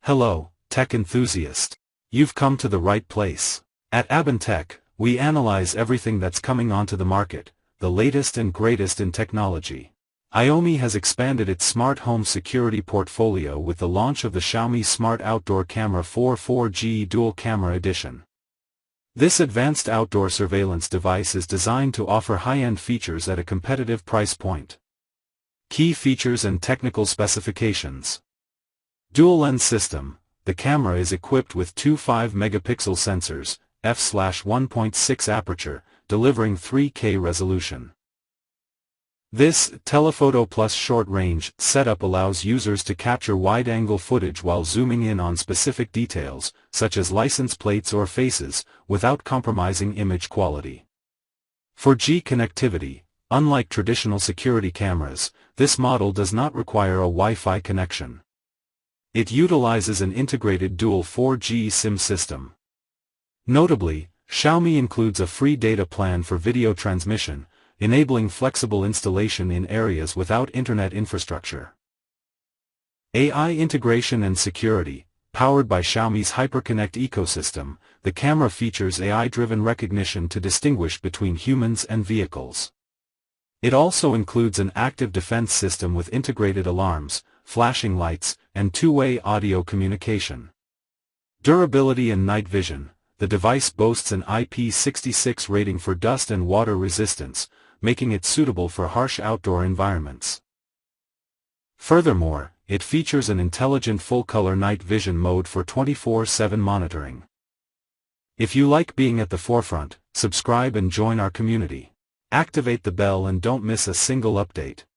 Hello, tech enthusiast. You've come to the right place. At Tech, we analyze everything that's coming onto the market, the latest and greatest in technology. Xiaomi has expanded its smart home security portfolio with the launch of the Xiaomi Smart Outdoor Camera 4G Dual Camera Edition. This advanced outdoor surveillance device is designed to offer high-end features at a competitive price point. Key features and technical specifications. Dual lens system. The camera is equipped with two 5-megapixel sensors, f/1.6 aperture, delivering 3K resolution. This telephoto plus short-range setup allows users to capture wide-angle footage while zooming in on specific details, such as license plates or faces, without compromising image quality. 4G connectivity. Unlike traditional security cameras, this model does not require a Wi-Fi connection. It utilizes an integrated dual 4G SIM system. Notably, Xiaomi includes a free data plan for video transmission, enabling flexible installation in areas without internet infrastructure. AI integration and security. Powered by Xiaomi's HyperConnect ecosystem, the camera features AI-driven recognition to distinguish between humans and vehicles. It also includes an active defense system with integrated alarms, flashing lights, and two-way audio communication. Durability and night vision. The device boasts an IP66 rating for dust and water resistance, making it suitable for harsh outdoor environments. Furthermore, it features an intelligent full-color night vision mode for 24/7 monitoring. If you like being at the forefront, subscribe and join our community. Activate the bell and don't miss a single update.